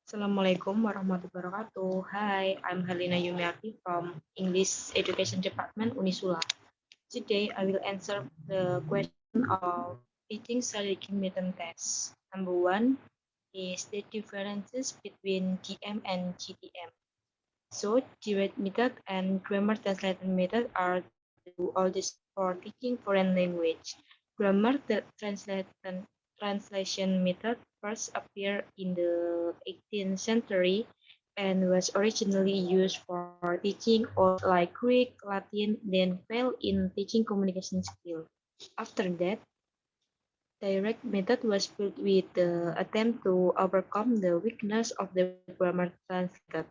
Assalamualaikum warahmatullahi wabarakatuh. Hi, I'm Helena Yumiarti from English Education Department Unisula. Today, I will answer the question of teaching study method test. Number one is the differences between DM and GTM. So, direct method and grammar translation method are the two oldest for teaching foreign language. Grammar translation method first appeared in the 18th century and was originally used for teaching words like Greek, Latin, then fell in teaching communication skill. After that, direct method was built with the attempt to overcome the weakness of the grammar translator.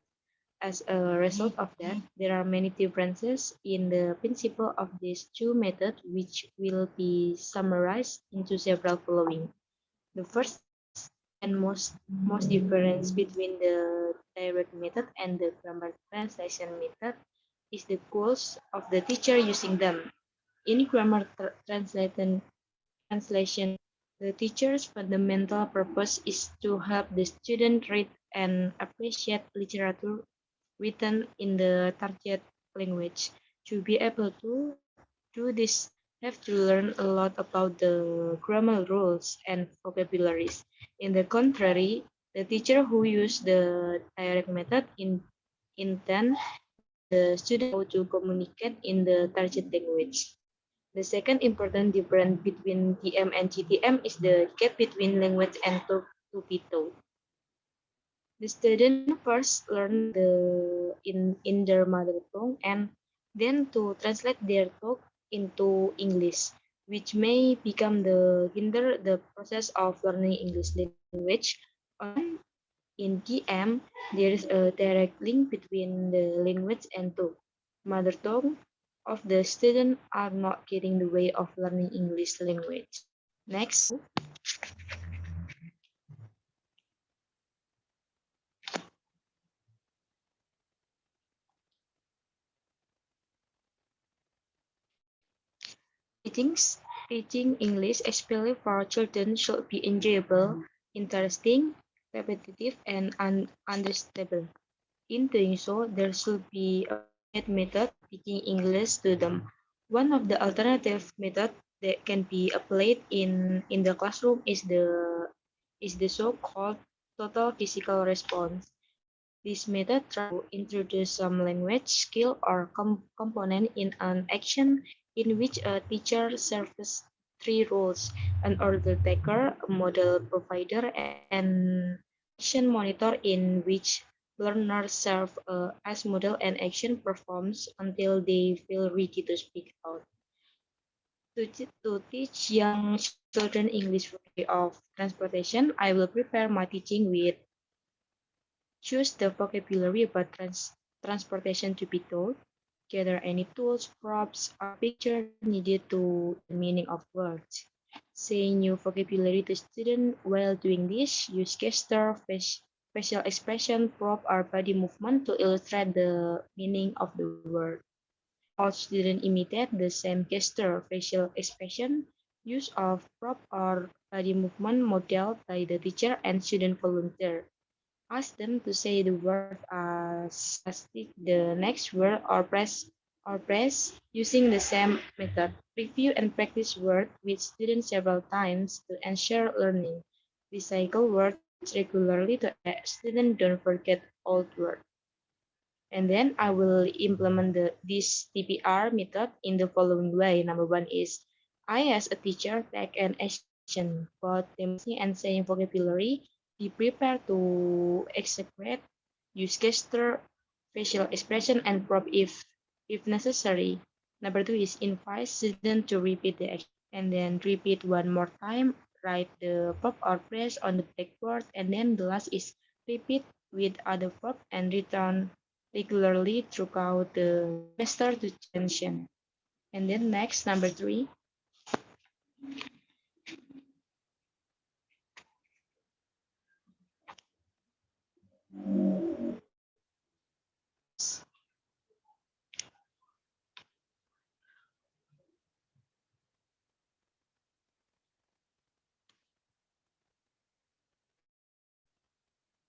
As a result of that, there are many differences in the principle of these two methods, which will be summarized into several following. The first and most difference between the direct method and the grammar translation method is the goals of the teacher using them. In grammar translation, the teacher's fundamental purpose is to help the student read and appreciate literature written in the target language. To be able to do this, have to learn a lot about the grammar rules and vocabularies. In the contrary, the teacher who use the direct method intend the student how to communicate in the target language. The second important difference between DM and GTM is the gap between language and to be taught. The student first learn in their mother tongue and then to translate their talk into English, which may become the hinder the process of learning English language. On in DM, there is a direct link between the language and talk. Mother tongue of the student are not getting the way of learning English language. Next. Teaching English, especially for children, should be enjoyable, interesting, repetitive, and understandable. In doing so, there should be a method teaching English to them. One of the alternative methods that can be applied in the classroom is the so-called total physical response. This method tries to introduce some language skill or component in an action in which a teacher serves three roles: an order taker, a model provider, and action monitor, in which learners serve as model and action performs until they feel ready to speak out. To teach young children English way of transportation, I will prepare my teaching with choose the vocabulary about transportation to be told, gather any tools, props, or picture needed to the meaning of words. Say new vocabulary to students. While doing this, use gesture, facial expression, prop, or body movement to illustrate the meaning of the word. All students imitate the same gesture, facial expression, use of prop or body movement modeled by the teacher and student volunteer. Ask them to say the word as the next word or press using the same method. Review and practice words with students several times to ensure learning. Recycle words regularly to students don't forget old words. And then I will implement this TPR method in the following way. Number one is I, as a teacher, take an action, both demonstrating and saying vocabulary. Be prepared to execute, use gesture, facial expression, and prop if necessary. Number two is invite students to repeat the action, and then repeat one more time. Write the prop or phrase on the blackboard, and then the last is repeat with other prop and return regularly throughout the semester to tension. And then next, number three.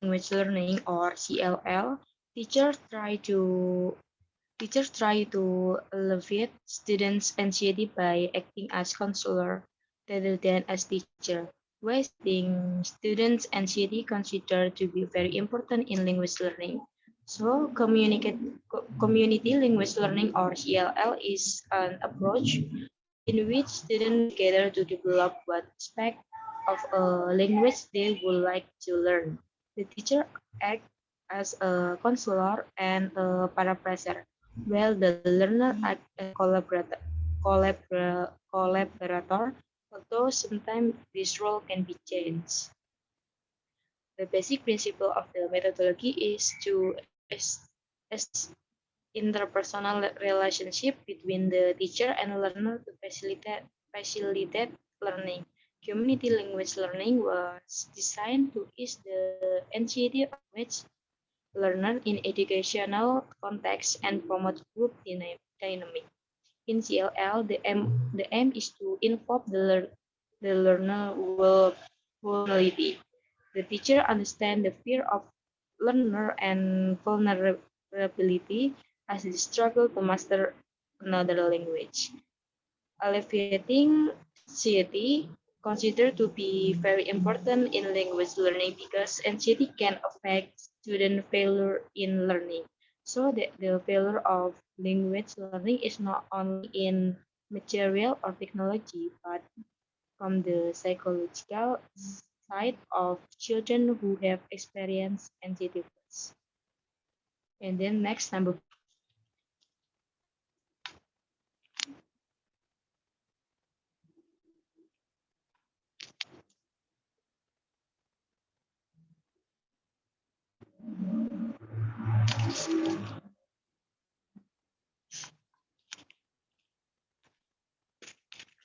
language learning or CLL, teachers try to teachers try to alleviate students' anxiety by acting as counselor rather than as teacher. Why setting students' anxiety considered to be very important in language learning. So, community language learning or CLL is an approach in which students work together to develop what aspect of a language they would like to learn. The teacher acts as a counselor and a paraphraser, while the learner acts as a collaborator, although sometimes this role can be changed. The basic principle of the methodology is to interpersonal relationship between the teacher and learner to facilitate learning. Community language learning was designed to ease the anxiety of language learner in educational context and promote group dynamic. In CLL, the aim is to involve the learner vulnerability. The teacher understands the fear of learner and vulnerability as they struggle to master another language. Alleviating anxiety considered to be very important in language learning because anxiety can affect student failure in learning. So the failure of language learning is not only in material or technology, but from the psychological side of children who have experienced anxiety. And then next number.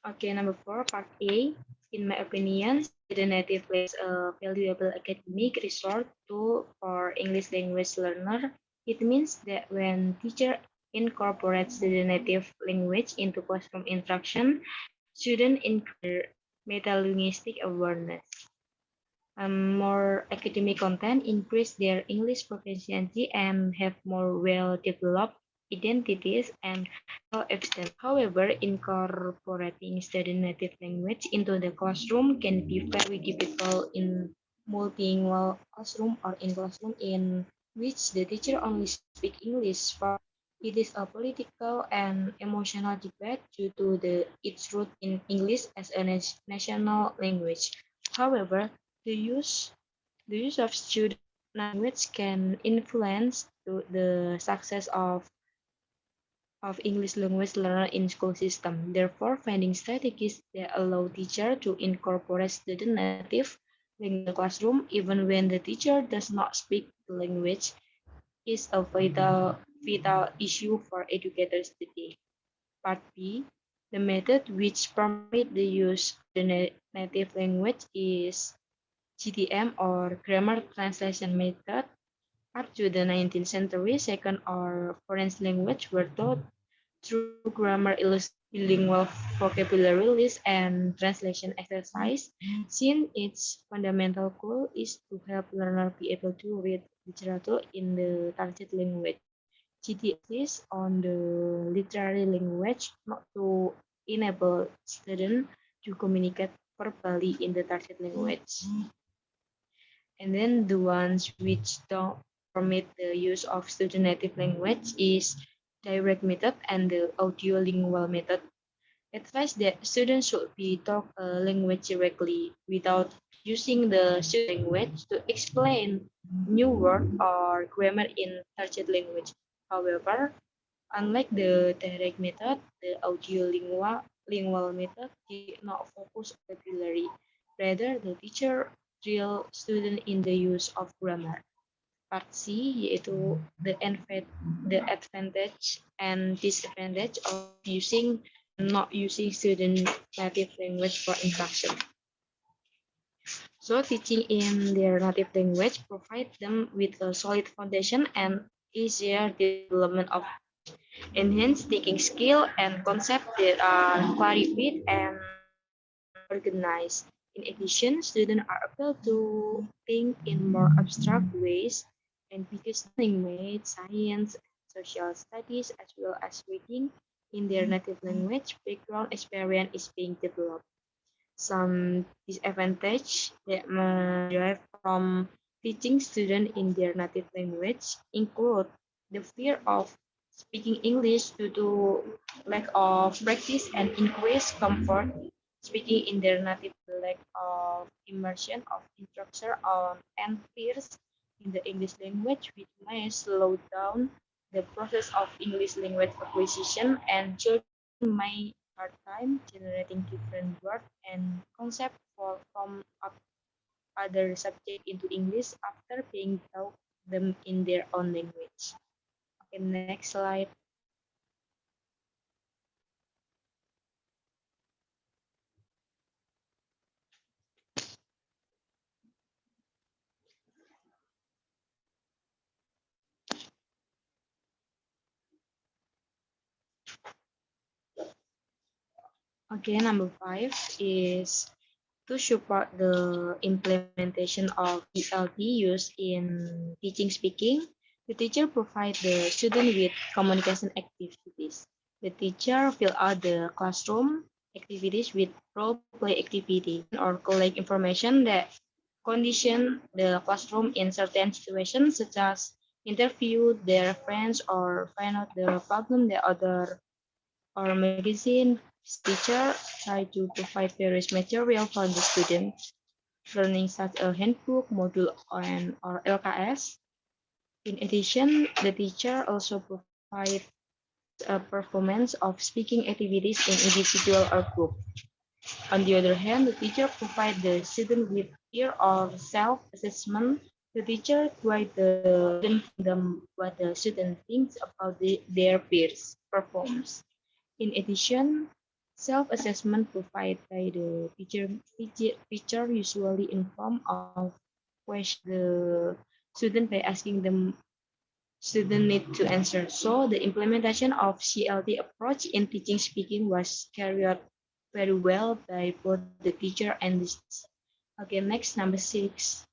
Okay, number 4, part A. In my opinion, student native is a valuable academic resource tool for English language learner. It means that when teacher incorporates student native language into classroom instruction, students increase metalinguistic awareness. More academic content, increase their English proficiency, and have more well-developed identities and self-esteem. However, incorporating student native language into the classroom can be very difficult in multilingual classroom or in classroom in which the teacher only speak English. For it is a political and emotional debate due to its root in English as a national language. However, the use the use of student language can influence the success of English language learner in school system. Therefore, finding strategies that allow teacher to incorporate student native language in the classroom, even when the teacher does not speak the language, is a vital issue for educators today. Part B, the method which permit the use of the native language is GTM or grammar translation method. Up to the 19th century, second or foreign language were taught through grammar bilingual vocabulary list and translation exercise, since its fundamental goal is to help learners be able to read literature in the target language. GT exists on the literary language not to enable students to communicate verbally in the target language. And then the ones which don't permit the use of student native language is direct method and the audiolingual method. Advise that students should be taught a language directly without using the student language to explain new word or grammar in target language. However, unlike the direct method, the audiolingual method did not focus on vocabulary. Rather, the teacher drill student in the use of grammar. Part C yaitu the advantage and disadvantage of using and not using student native language for instruction. So teaching in their native language provides them with a solid foundation and easier development of enhanced thinking skill and concept that are clarified and organized. In addition, students are able to think in more abstract ways, and because learning math, science, social studies, as well as reading in their native language, background experience is being developed. Some disadvantage that may derive from teaching students in their native language include the fear of speaking English due to lack of practice and increased comfort speaking in their native, lack of immersion of instructor on and peers in the English language, which may slow down the process of English language acquisition, and children may hard time generating different words and concepts from other subject into English after being taught them in their own language. Okay, next slide. Okay, number 5 is to support the implementation of ELT used in teaching speaking. The teacher provides the student with communication activities. The teacher fill out the classroom activities with role play activity or collect information that condition the classroom in certain situations, such as interview their friends or find out the problem the other or magazine. Teacher try to provide various material for the students learning such a handbook, module, and or LKS. In addition, the teacher also provides a performance of speaking activities in individual or group. On the other hand, the teacher provides the student with peer or self-assessment. The teacher guides the student from what the student thinks about their peers' performs. In addition, self-assessment provided by the teacher usually in form of question the student by asking them student need to answer. So the implementation of CLT approach in teaching speaking was carried out very well by both the teacher and the students. Okay, next number 6.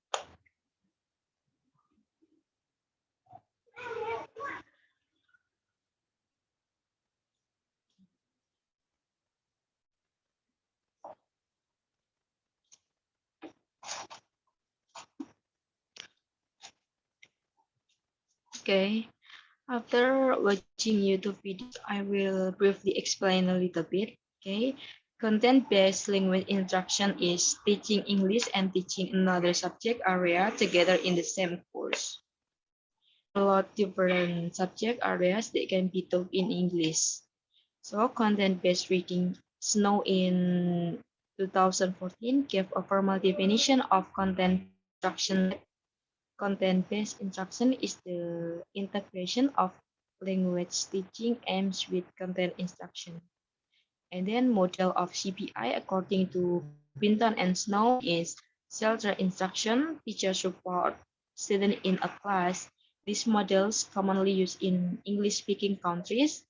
Okay, after watching YouTube videos, I will briefly explain a little bit. Okay, content-based language instruction is teaching English and teaching another subject area together in the same course. A lot different subject areas that can be taught in English. So content-based reading, Snow in 2014 gave a formal definition of content instruction. Content-based instruction is the integration of language teaching aims with content instruction. And then model of CPI according to Pinton and Snow is shelter instruction, teacher support, student in a class. These models commonly used in English-speaking countries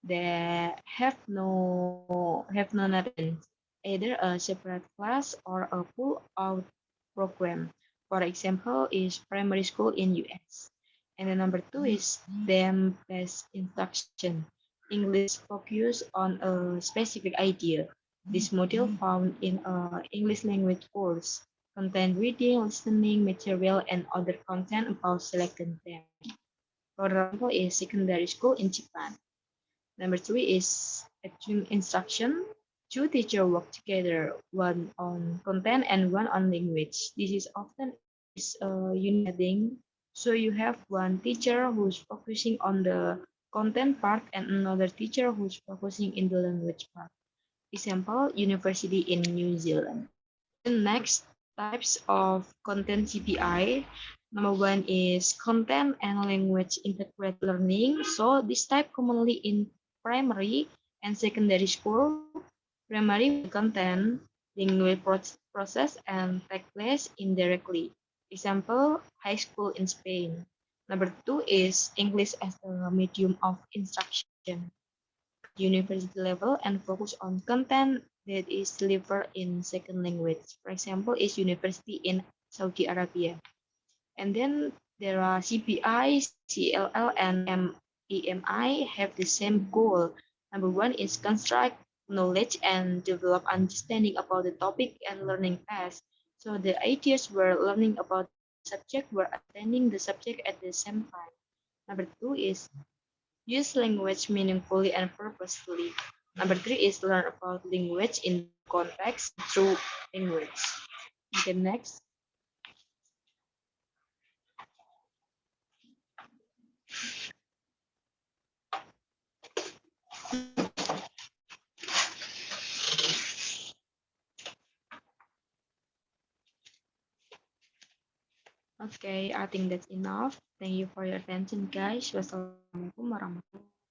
that have no nothing, either a separate class or a pull-out program. For example, is primary school in US. And the number 2 is them-based instruction. English focus on a specific idea. This model found in a English language course contain reading, listening material, and other content about selected them. For example, is secondary school in Japan. Number 3 is adjunct instruction. Two teachers work together, one on content and one on language. This is often is uniting. So you have one teacher who's focusing on the content part and another teacher who's focusing in the language part. Example, university in New Zealand. The next types of content CPI. Number 1 is content and language integrated learning. So this type commonly in primary and secondary school. Primary content, language process and take place indirectly. Example, high school in Spain. Number 2 is English as a medium of instruction. university level and focus on content that is delivered in second language. For example, is university in Saudi Arabia. And then there are CPI, CLL, and EMI have the same goal. Number one is construct knowledge and develop understanding about the topic and learning path. So the ideas were learning about the subject were attending the subject at the same time. Number two is use language meaningfully and purposefully. Number three is learn about language in context through language. Okay, next. Okay, I think that's enough. Thank you for your attention, guys. Wassalamualaikum warahmatullahi wabarakatuh.